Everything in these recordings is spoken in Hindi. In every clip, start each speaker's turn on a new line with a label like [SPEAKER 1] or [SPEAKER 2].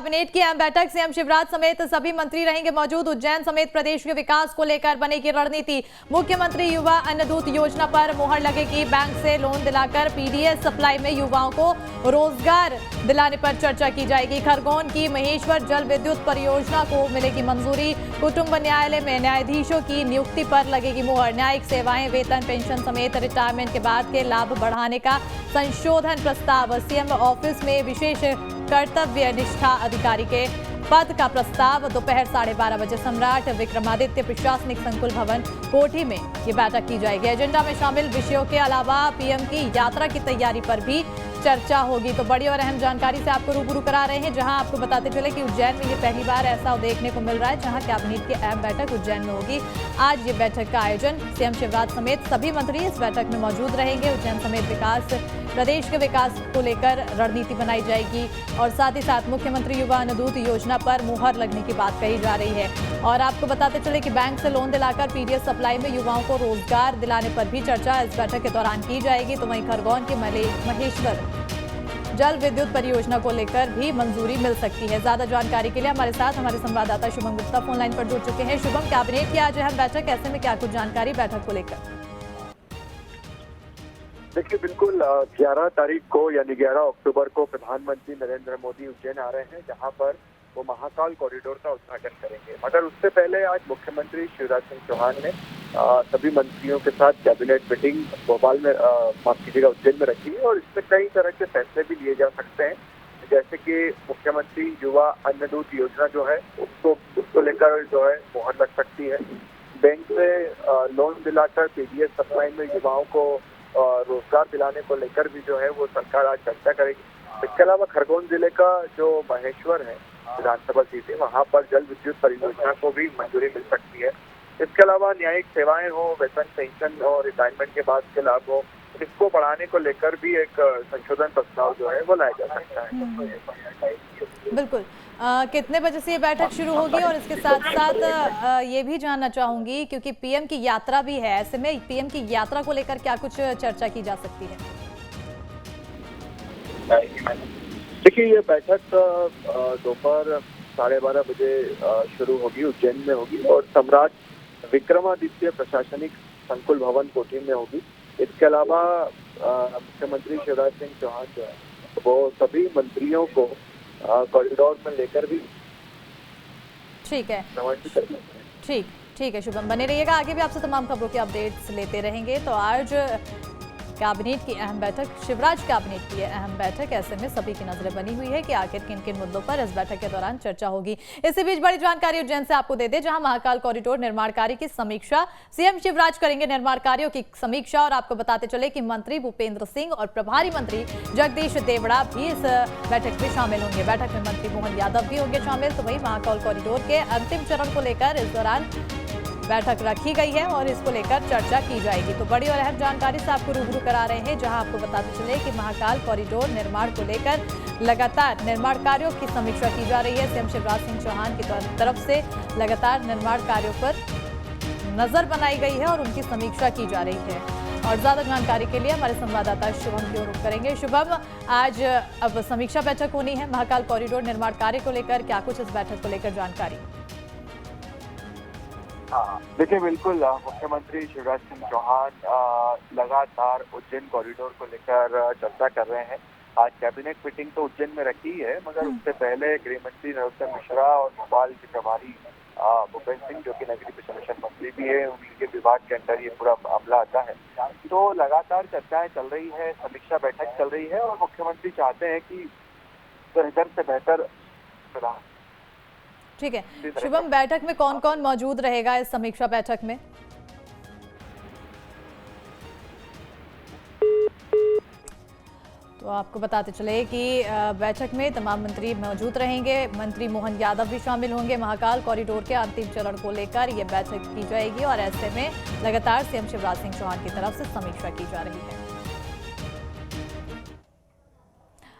[SPEAKER 1] कैबिनेट की अहम बैठक, सीएम शिवराज समेत सभी मंत्री रहेंगे मौजूद। उज्जैन समेत प्रदेश के विकास को लेकर बनेगी रणनीति। मुख्यमंत्री युवा अन्नदूत योजना पर मुहर लगेगी। बैंक से लोन दिलाकर पीडीएस सप्लाई में युवाओं को रोजगार दिलाने पर चर्चा की जाएगी। खरगोन की महेश्वर जल विद्युत परियोजना को मिलेगी मंजूरी। कुटुंब न्यायालय में न्यायाधीशों की नियुक्ति पर लगेगी मुहर। न्यायिक सेवाएं, वेतन, पेंशन समेत रिटायरमेंट के बाद के लाभ बढ़ाने का संशोधन प्रस्ताव। सीएम ऑफिस में विशेष कर्तव्य निष्ठा अधिकारी के पद का प्रस्ताव। दोपहर 12:30 बजे सम्राट विक्रमादित्य प्रशासनिक संकुल भवन कोठी में ये बैठक की जाएगी। एजेंडा में शामिल विषयों के अलावा पीएम की यात्रा की तैयारी पर भी चर्चा होगी। तो बड़ी और अहम जानकारी से आपको रूबरू करा रहे हैं, जहां आपको बताते चले कि उज्जैन में ये पहली बार ऐसा देखने को मिल रहा है जहां कैबिनेट की अहम बैठक उज्जैन में होगी। आज ये बैठक का आयोजन सीएम शिवराज समेत सभी मंत्री इस बैठक में मौजूद रहेंगे। उज्जैन समेत प्रदेश के विकास को लेकर रणनीति बनाई जाएगी और साथ ही साथ मुख्यमंत्री युवा अन्नदूत योजना पर मुहर लगने की बात कही जा रही है। और आपको बताते चले कि बैंक से लोन दिलाकर पीडीएस सप्लाई में युवाओं को रोजगार दिलाने पर भी चर्चा इस बैठक के दौरान की जाएगी। तो वहीं खरगोन के महेश्वर जल विद्युत परियोजना को लेकर भी मंजूरी मिल सकती है। ज्यादा जानकारी के लिए हमारे साथ हमारे संवाददाता शुभम गुप्ता फोन लाइन पर जुड़ चुके हैं। शुभम, कैबिनेट की आज अहम बैठक, ऐसे में क्या कुछ जानकारी बैठक को लेकर?
[SPEAKER 2] देखिए, बिल्कुल 11 तारीख को यानी 11 अक्टूबर को प्रधानमंत्री नरेंद्र मोदी उज्जैन आ रहे हैं, जहां पर वो महाकाल कॉरिडोर का उद्घाटन करेंगे। मगर उससे पहले आज मुख्यमंत्री शिवराज सिंह चौहान ने सभी मंत्रियों के साथ कैबिनेट मीटिंग भोपाल में उज्जैन में रखी है और इसमें कई तरह के फैसले भी लिए जा सकते हैं, जैसे कि मुख्यमंत्री युवा अन्नदूत योजना जो है उसको लेकर जो है मुहर लग सकती है। बैंक से लोन दिलाकर पीडीएस सप्लाई में युवाओं को रोजगार दिलाने को लेकर भी जो है वो सरकार आज चर्चा करेगी। इसके अलावा खरगोन जिले का जो महेश्वर है विधानसभा सीट है, वहाँ पर जल विद्युत परियोजना को भी मंजूरी मिल सकती है। इसके अलावा न्यायिक सेवाएं हो, वेतन, पेंशन और रिटायरमेंट के बाद के लाभ हो, इसको बढ़ाने को लेकर भी एक संशोधन प्रस्ताव जो है वो लाया जा सकता है।
[SPEAKER 1] बिल्कुल। कितने बजे से ये बैठक शुरू होगी? और इसके साथ साथ ये भी जानना चाहूंगी, क्योंकि पीएम की यात्रा भी है, ऐसे में पीएम की यात्रा को लेकर क्या कुछ चर्चा की जा सकती है?
[SPEAKER 2] देखिए, ये बैठक दोपहर 12:30 बजे शुरू होगी, उज्जैन में होगी और सम्राट विक्रमादित्य प्रशासनिक संकुल भवन कोठी में होगी। इसके अलावा मुख्यमंत्री शिवराज सिंह चौहान जो है वो सभी मंत्रियों को कॉरिडोर में लेकर भी
[SPEAKER 1] ठीक है। ठीक है शुभम, बने रहिएगा, आगे भी आपसे तमाम खबरों के अपडेट्स लेते रहेंगे। तो आज कैबिनेट की अहम बैठक, शिवराज कैबिनेट की अहम बैठक, ऐसे में सभी की नजरें बनी हुई है कि आखिर किन किन मुद्दों पर इस बैठक के दौरान चर्चा होगी। इसी बीच बड़ी जानकारी उज्जैन से आपको दे दें, जहां महाकाल कॉरिडोर निर्माण कार्य की समीक्षा सीएम शिवराज करेंगे। निर्माण कार्यों की समीक्षा, और आपको बताते चले कि मंत्री भूपेंद्र सिंह और प्रभारी मंत्री जगदीश देवड़ा भी इस बैठक में शामिल होंगे। बैठक में मंत्री मोहन यादव भी होंगे शामिल। तो वही महाकाल कॉरिडोर के अंतिम चरण को लेकर इस दौरान बैठक रखी गई है और इसको लेकर चर्चा की जाएगी। तो बड़ी और अहम जानकारी से आपको रूबरू करा रहे हैं, जहां आपको बताते चले कि महाकाल कॉरिडोर निर्माण को लेकर लगातार निर्माण कार्यों की समीक्षा की जा रही है। सीएम शिवराज सिंह चौहान की तरफ से लगातार निर्माण कार्यों पर नजर बनाई गई है और उनकी समीक्षा की जा रही है। और ज्यादा जानकारी के लिए हमारे संवाददाता शुभम की ओर रुख करेंगे। शुभम, आज अब समीक्षा बैठक होनी है महाकाल कॉरिडोर निर्माण कार्य को लेकर, क्या कुछ इस बैठक को लेकर जानकारी?
[SPEAKER 2] देखिए, बिल्कुल मुख्यमंत्री शिवराज सिंह चौहान लगातार उज्जैन कॉरिडोर को लेकर चर्चा कर रहे हैं। आज कैबिनेट मीटिंग तो उज्जैन में रखी है, मगर उससे पहले गृह मंत्री नरोत्तम मिश्रा और भोपाल के प्रभारी भूपेंद्र सिंह, जो कि नगरीय प्रशासन मंत्री भी है, उनके विभाग के अंदर ये पूरा मामला आता है। तो लगातार चर्चाएं चल रही है, समीक्षा बैठक चल रही है और मुख्यमंत्री चाहते हैं कि बेहतर से बेहतर।
[SPEAKER 1] ठीक है शुभम, बैठक में कौन कौन मौजूद रहेगा इस समीक्षा बैठक में? तो आपको बताते चले कि बैठक में तमाम मंत्री मौजूद रहेंगे। मंत्री मोहन यादव भी शामिल होंगे। महाकाल कॉरिडोर के अंतिम चरण को लेकर यह बैठक की जाएगी और ऐसे में लगातार सीएम शिवराज सिंह चौहान की तरफ से समीक्षा की जा रही है।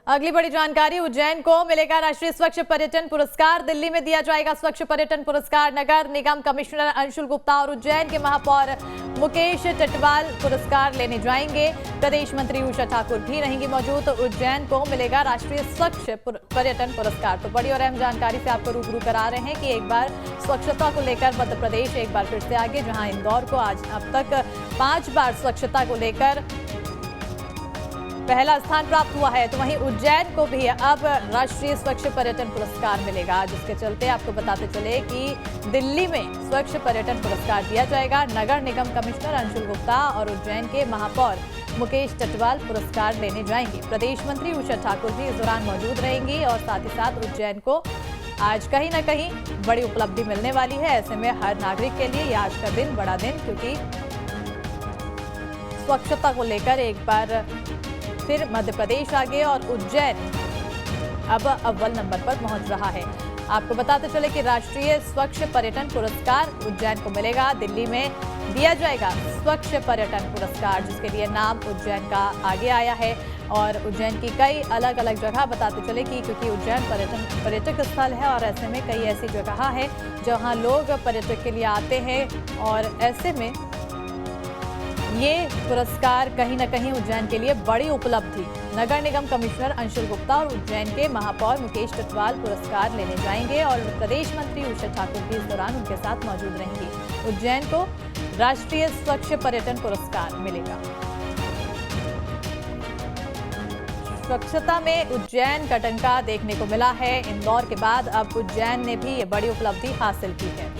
[SPEAKER 1] अगली बड़ी जानकारी, उज्जैन को मिलेगा राष्ट्रीय स्वच्छ पर्यटन पुरस्कार। दिल्ली में दिया जाएगा स्वच्छ पर्यटन पुरस्कार। नगर निगम कमिश्नर अंशुल गुप्ता और उज्जैन के महापौर मुकेश टटवाल पुरस्कार लेने जाएंगे। प्रदेश मंत्री उषा ठाकुर भी रहेंगी मौजूद। तो उज्जैन को मिलेगा राष्ट्रीय स्वच्छ पर्यटन पुरस्कार। तो बड़ी और अहम जानकारी से आपको रूबरू करा रहे हैं कि एक बार स्वच्छता को लेकर मध्य प्रदेश एक बार फिर से आगे, जहां इंदौर को आज अब तक 5 बार स्वच्छता को लेकर पहला स्थान प्राप्त हुआ है, तो वहीं उज्जैन को भी अब राष्ट्रीय स्वच्छ पर्यटन पुरस्कार मिलेगा। जिसके चलते आपको बताते चले कि दिल्ली में स्वच्छ पर्यटन पुरस्कार दिया जाएगा। नगर निगम कमिश्नर अंशुल गुप्ता और उज्जैन के महापौर मुकेश टटवाल पुरस्कार लेने जाएंगे। प्रदेश मंत्री उषा ठाकुर भी इस दौरान मौजूद रहेंगी और साथ ही साथ उज्जैन को आज कहीं ना कहीं बड़ी उपलब्धि मिलने वाली है। ऐसे में हर नागरिक के लिए ये आज का दिन बड़ा दिन, क्योंकि स्वच्छता को लेकर एक बार फिर मध्य प्रदेश आगे और उज्जैन अब अव्वल नंबर पर पहुंच रहा है। आपको बताते चले कि राष्ट्रीय स्वच्छ पर्यटन पुरस्कार उज्जैन को मिलेगा। दिल्ली में दिया जाएगा स्वच्छ पर्यटन पुरस्कार, जिसके लिए नाम उज्जैन का आगे आया है। और उज्जैन की कई अलग अलग जगह बताते चले कि क्योंकि उज्जैन पर्यटक स्थल है और ऐसे में कई ऐसी जगह है जहां लोग पर्यटक के लिए आते हैं, और ऐसे में ये पुरस्कार कहीं ना कहीं उज्जैन के लिए बड़ी उपलब्धि। नगर निगम कमिश्नर अंशुल गुप्ता और उज्जैन के महापौर मुकेश टटवाल पुरस्कार लेने जाएंगे और प्रदेश मंत्री उषा ठाकुर भी इस दौरान उनके साथ मौजूद रहेंगी। उज्जैन को राष्ट्रीय स्वच्छ पर्यटन पुरस्कार मिलेगा। स्वच्छता में उज्जैन का डंका देखने को मिला है। इंदौर के बाद अब उज्जैन ने भी ये बड़ी उपलब्धि हासिल की है।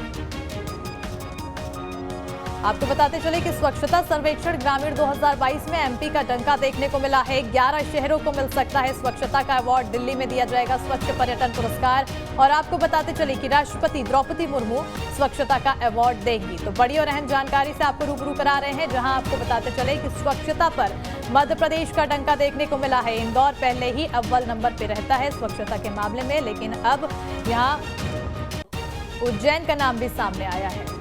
[SPEAKER 1] आपको बताते चले कि स्वच्छता सर्वेक्षण ग्रामीण 2022 में एमपी का डंका देखने को मिला है। 11 शहरों को मिल सकता है स्वच्छता का अवार्ड। दिल्ली में दिया जाएगा स्वच्छ पर्यटन पुरस्कार। और आपको बताते चले कि राष्ट्रपति द्रौपदी मुर्मू स्वच्छता का अवार्ड देंगी। तो बड़ी और अहम जानकारी से आपको रूबरू करा रहे हैं, जहां आपको बताते चले कि स्वच्छता पर मध्य प्रदेश का डंका देखने को मिला है। इंदौर पहले ही अव्वल नंबर पर रहता है स्वच्छता के मामले में, लेकिन अब यहाँ उज्जैन का नाम भी सामने आया है।